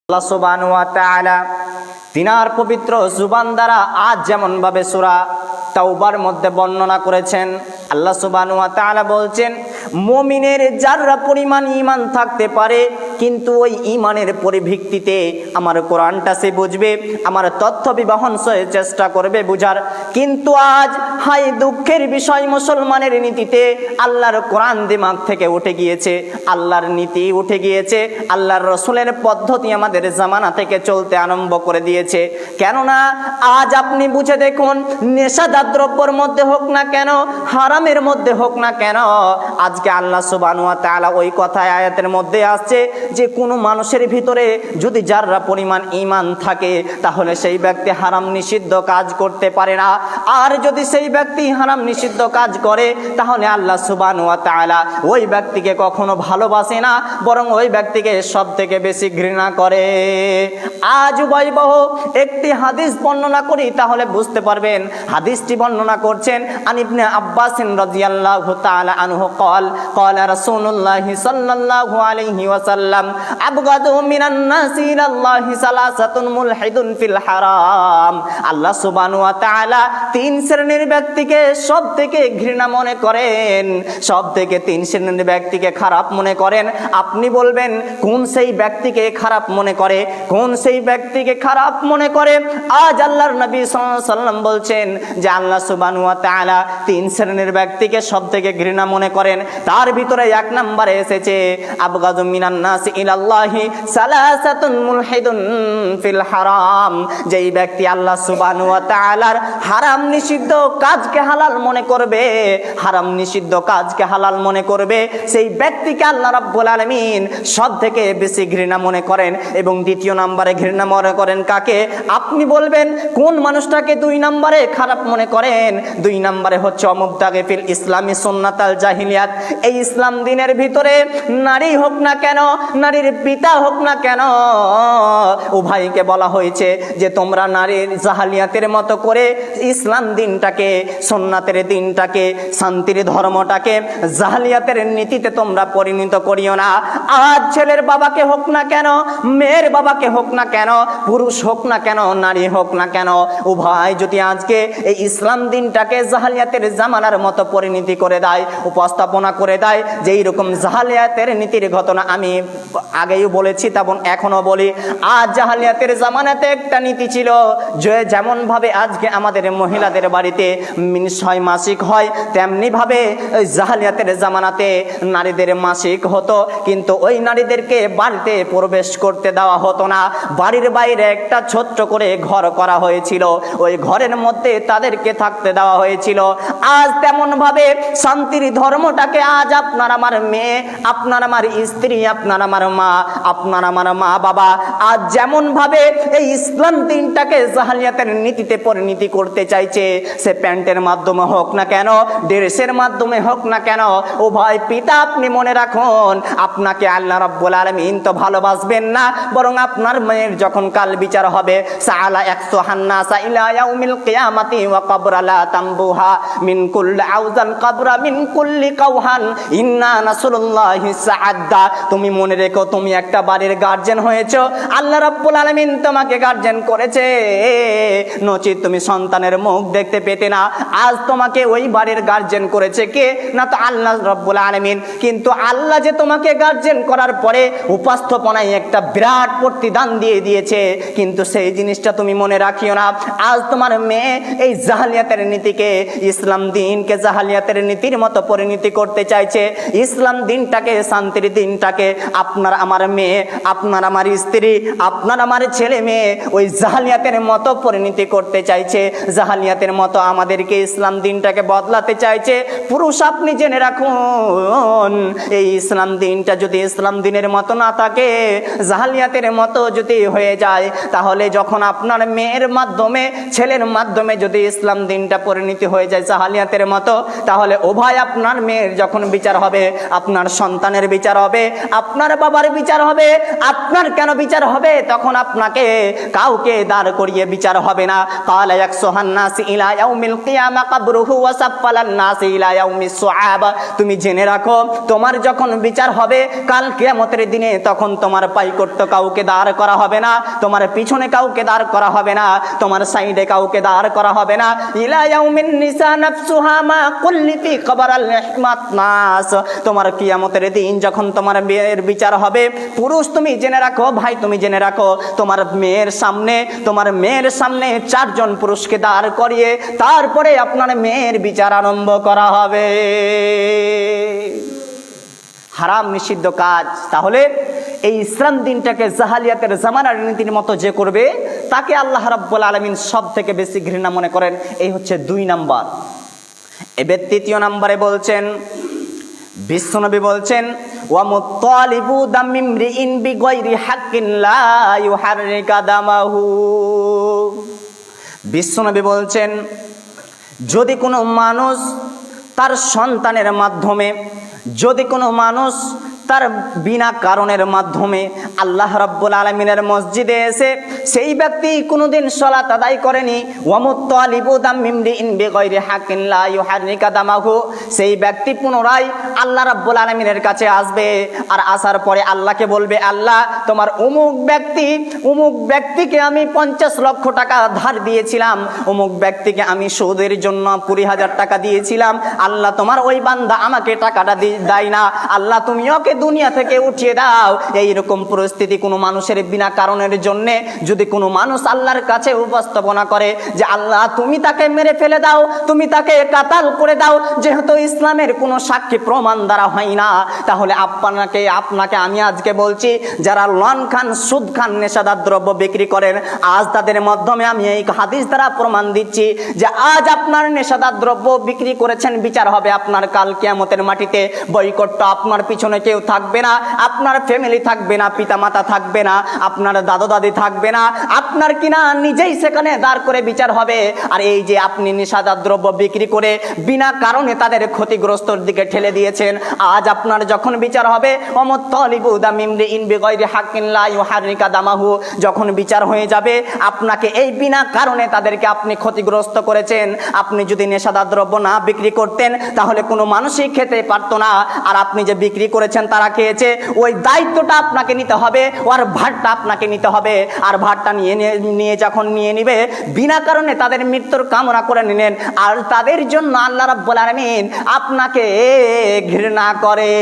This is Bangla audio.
আল্লাহ সুবহানাহু ওয়া তাআলা তিনার পবিত্র জুবান দ্বারা আজ যেমন ভাবে সূরা তাওবার মধ্যে বর্ণনা করেছেন, আল্লাহ সুবহানাহু ওয়া তাআলা বলছেন মুমিনের যারা পরিমাণ ঈমান থাকতে পারে, কিন্তু ওই ঈমানের পরিভিত্তিতে আমার কোরআনটা সে বুঝবে, আমার তথ্য বিবহন সে চেষ্টা করবে বুঝার। কিন্তু আজ হাই দুঃখের বিষয়, মুসলমানের নীতিতে আল্লাহর কোরআন দিমাগ থেকে উঠে গিয়েছে, আল্লাহর নীতি উঠে গিয়েছে, আল্লাহর রসুলের পদ্ধতি আমাদের জামানা থেকে চলতে আরম্ভ করে দিয়েছে। কেননা আজ আপনি বুঝে দেখুন, নেশাদার দ্রব্যের মধ্যে হোক না কেন, হারামের মধ্যে হোক না কেন, আজকে আল্লাহ সুবহানাহু ওয়া তাআলা ওই কথায় আয়াতের মধ্যে আসছে যে কোনো মানুষের ভিতরে যদি যারা পরিমাণ ঈমান থাকে তাহলে সেই ব্যক্তি হারাম নিষিদ্ধ কাজ করতে পারে না। আর যদি সেই ব্যক্তি হারাম নিষিদ্ধ কাজ করে তাহলে আল্লাহ সুবহানাহু ওয়া তাআলা ওই ব্যক্তিকে কখনো ভালোবাসে না, বরং ওই ব্যক্তিকে সব থেকে বেশি ঘৃণা করে। আজ ভয়াবহ একটি হাদিস বর্ণনা করি তাহলে বুঝতে পারবেন। হাদিসটি বর্ণনা করছেন আন ইবনে আব্বাস রাদিয়াল্লাহু তাআলা আনহু قال قال رسول الله صلى الله عليه وسلم أبغض من الناس إلى الله ثلاثة ملحد في الحرام। আল্লাহ সুবহানাহু ওয়া তাআলা তিন শ্রেণীর ব্যক্তিকে সব থেকে ঘৃণা মনে করেন, সব থেকে তিন শ্রেণীর ব্যক্তিকে খারাপ মনে করেন। আপনি বলবেন কোন সেই ব্যক্তিকে খারাপ মনে করে, কোন সেই ব্যক্তিকে খারাপ মনে করে? আজ আল্লাহর নবী সাল্লাল্লাহু আলাইহি ওয়াসাল্লাম বলছেন যে আল্লাহ সুবহানাহু ওয়া তাআলা তিন শ্রেণীর ব্যক্তিকে সব থেকে ঘৃণা মনে করেন। তার ভিতরে এক নম্বরে এসেছে আবগাযু মিনান নাস ইলাল্লাহি সালাসাতুন মুলহিদুন ফিল হারাম। যেই ব্যক্তি আল্লাহ সুবহানাহু ওয়া তাআলার হারাম নিষিদ্ধ কাজকে হালাল মনে করবে, হারাম নিষিদ্ধ কাজকে হালাল মনে করবে, সেই ব্যক্তিকে আল্লাহ রাব্বুল আলামিন সব থেকে বেশি ঘৃণা মনে করেন। এবং দ্বিতীয় নম্বরে ঘৃণা মনে করেন কাকে? আপনি বলবেন কোন মানুষটাকে দুই নম্বরে খারাপ মনে করেন? দুই নম্বরে হচ্ছে অমুবতাগি ফিল ইসলামি সুন্নাতাল জাহিলিয়াত। এই ইসলাম দিনের ভিতরে নারী হোক না কেন, নারীর পিতা হোক না কেন, উভয়কে বলা হয়েছে যে তোমরা নারীর জাহালিয়াতের মতো করে ইসলাম দিনটাকে, সুন্নাতের দিনটাকে, শান্তির ধর্মটাকে জাহালিয়াতের নীতিতে তোমরা পরিণত করিও না। আজ ছেলের বাবাকে হোক না কেন, মেয়ের বাবাকে হোক না কেন, পুরুষ হোক না কেন, নারী হোক না কেন, উভয় যদি আজকে এই ইসলাম দিনটাকে জাহালিয়াতের জামানার মতো পরিণতি করে দেয়, উপস্থাপনা করে দেয়, যে এইরকম জাহালিয়াতের নীতির ঘটনা আমি আগেই বলেছি তেমন এখনো বলি। আজ জাহালিয়াতের জামানাতে একটা নীতি ছিল যে যেমন ভাবে আজকে আমাদের মহিলাদের বাড়িতে 6 মাসিক হয়, তেমনি ভাবে জাহালিয়াতের জামানাতে নারীদের মাসিক হতো, কিন্তু ওই নারীদেরকে বাড়িতে প্রবেশ করতে দেওয়া হতো না। বাড়ির বাইরে একটা ছোট্ট করে ঘর করা হয়েছিল, ওই ঘরের মধ্যে তাদেরকে থাকতে দেওয়া হয়েছিল। আজ তেমন ভাবে শান্তির ধর্মটাকে আজ আপনার আমার মেয়ে, আপনার আমার স্ত্রী, আপনার আমার মা, আপনার আমার মা বাবা আজ যেমন ভাবে এই ইসলাম দিনটাকে জাহালিয়াতের নীতিতে পরিণতি করতে চাইছে, সে প্যান্টের মাধ্যমে হোক না কেন, ড্রেসের মাধ্যমে হোক না কেন, ও ভাই পিতা আপনি মনে রাখুন, আপনাকে আল্লাহ রাব্বুল আলামিন তো ভালোবাসবেন না, বরং আপনার মেয়ের যখন কাল বিচার হবে, সাআলা ইয়াকসুহান্নাসা ইলা ইয়াউমিল কিয়ামাতি ওয়া কবরা লা তামবুহা মিন কুল্লি আউজান কবরা মিন কুল্লি কাওহান ইন্না নাসরুল্লাহি সাআদা। তুমি মনে রেখো, তুমি একটা বাড়ির গার্জিয়ান হয়েছো, আল্লাহ রাব্বুল আলামিন তোমাকে গার্জিয়ান করেছে, নচিত তুমি সন্তানের মুখ দেখতে পেতে না। আজ তোমাকে ওই বাড়ির গার্জিয়ান করেছে কে? না তো আল্লাহ রাব্বুল আলামিন। কিন্তু আল্লাহ যে তোমাকে গার্জিয়ান করার পরে উপস্থাপনায় একটা বিরাট প্রতিদান দিয়ে দিয়েছে, কিন্তু সেই জিনিসটা তুমি মনে রাখিও না। আজ তোমার মেয়ে এই জাহালিয়াতের নীতিকে, ইসলাম দিনকে জাহালিয়াতের নীতির মতো পরিণতি করতে চাইছে, ইসলাম দিনটাকে, শান্তির দিনটাকে আপনার আমার মেয়ে, আপনার আমার স্ত্রী, আপনার আমার ছেলে মেয়ে ওই জাহালিয়াতের মতো পরিণতি করতে চাইছে, জাহালিয়াতের মতো আমাদেরকে ইসলাম দিনটাকে বদলাতে চাইছে। পুরুষ আপনি জেনে রাখুন, এই ইসলাম দিনটা যদি ইসলাম দিনের মতো না থাকে, জাহালিয়াতের মতো যদি হয়ে যায়, তাহলে যখন আপনার মেয়ের মাধ্যমে, ছেলের মাধ্যমে যদি ইসলাম দিনটা পরিণতি হয়ে যায় জাহালিয়াতের মতো, তাহলে ও ভাই আপনার মেয়ের যখন বিচার হবে, আপনার সন্তানের বিচার হবে, আপনার বাবা আবার বিচার হবে? আপনার কেন বিচার হবে? তখন আপনাকে কাউকে দাঁড় করিয়ে বিচার হবে না। ক্বালা ইয়াকসুহান নাস ইলা ইয়াউমিল কিয়ামা কবরুহু ওয়া সাফফালান নাস ইলা ইয়াউমিস সুআব। তুমি জেনে রাখো, তোমার যখন বিচার হবে কাল কিয়ামতের দিনে, তখন তোমার পাইকট্য কাউকে দাঁড় করা হবে না, তোমার পিছনে কাউকে দাঁড় করা হবে না, তোমার সাইডে কাউকে দাঁড় করা হবে না। ইলা ইয়াউমিন নিসা নাফসুহা মা কুল্লিতি কবরাল ইহমাত নাস। তোমার কিয়ামতের দিন যখন তোমার মেয়ের বিচার হবে, পুরুষ তুমি জেনে রাখো, ভাই তুমি জেনে রাখো, তোমার মেয়ের সামনে 4 জন পুরুষকে দাঁড় করিয়ে তারপরে আপনার মেয়ের বিচার আরম্ভ করা হবে। হারাম নিষিদ্ধ কাজ। তাহলে এই ইসলাম দিনটাকে জাহালিয়াতের জামানার নীতির মতো যে করবে, তাকে আল্লাহ রাব্বুল আলামিন সব থেকে বেশি ঘৃণা মনে করেন। এই হচ্ছে 2 নাম্বার। এবার 3 নম্বরে বলছেন, বিশ্বনবী বলছেন, ওয়া মুতালিবু দামিমরিইন বিগাইরি হাক্কিন লা ইউহাররিকা দামাহু। বিশ্বনবী বলছেন, যদি কোনো মানুষ তার সন্তানের মাধ্যমে, যদি কোনো মানুষ তার বিনা কারণের মাধ্যমে আল্লাহ রাব্বুল আলামিনের মসজিদে এসে সেই ব্যক্তি কোনোদিন সালাত আদায় করেনি, ওয়া মুতালিবু দামিমরিইন বিগাইরি হাক্কিন লা ইউহাররিকা দামাহু, সেই ব্যক্তি পুনরায় আল্লাহ রাব্বুল আলামিনের কাছে আসবে। আর আসার পরে আল্লাহকে বলবে, আল্লাহ তোমার অমুক ব্যক্তিকে আমি 50 লক্ষ টাকা ধার দিয়েছিলাম, অমুক ব্যক্তিকে আমি সুদের জন্য 20,000 টাকা দিয়েছিলাম, আল্লাহ তোমার ওই বান্দা আমাকে টাকাটা দেয় না, আল্লাহ তুমি ওকে দুনিয়া থেকে উঠিয়ে দাও। এইরকম পরিস্থিতি কোনো মানুষের বিনা কারণের জন্যে যদি কোনো মানুষ আল্লাহর কাছে উপস্থাপনা করে যে আল্লাহ তুমি তাকে মেরে ফেলে দাও, তুমি তাকে কাতাল করে দাও, যেহেতু ইসলামের কোনো সাক্ষী প্রমাণ দ্বারা হয় না, তাহলে আপনাকে আমি আজকে বলছি, যারা লন খান, সুদ খান, নেশাদার দ্রব্য বিক্রি করেন, আজ তাদের মাধ্যমে আমি এই হাদিস দ্বারা প্রমাণ দিচ্ছি যে আজ আপনার নেশাদার দ্রব্য বিক্রি করেছেন, বিচার হবে আপনার কাল কিয়ামতের মাটিতে। বয়কটটা আপনার পিছনে কেউ থাকবে না, আপনার ফ্যামিলি থাকবে না, পিতা মাতা থাকবে না, আপনার দাদা দাদি থাকবে না, আপনার কিনা নিজেই সেখানে দাঁড় করে বিচার হবে। আর এই যে আপনি নেশাদার দ্রব্য বিক্রি করে বিনা কারণে তাদের ক্ষতিগ্রস্তর দিকে ঠেলে দিয়েছেন, আজ আপনার যখন বিচার হবে, ওয়ামুত্তালিবু দামিমরিইন বিগাইরি হাক্কিন লা ইউহাররিকা দামাহু, যখন বিচার হয়ে যাবে, আপনাকে এই বিনা কারণে তাদেরকে আপনি ক্ষতিগ্রস্ত করেছেন। আপনি যদি নেশাদার দ্রব্য না বিক্রি করতেন তাহলে কোনো মানুষই খেতে পারতো না, আর আপনি যে বিক্রি করেছেন তারা খেয়েছে, ওই দায়িত্বটা আপনাকে নিতে হবে, ওর ভারটা আপনাকে নিতে হবে। আর ভারটা যখন নিয়ে নিবে, বিনা কারণে তাদের মৃত্যুর কামনা করে নিলেন, আর তাদের জন্য আল্লাহ রাব্বুল আলামিন আপনাকে ঘৃণা করে।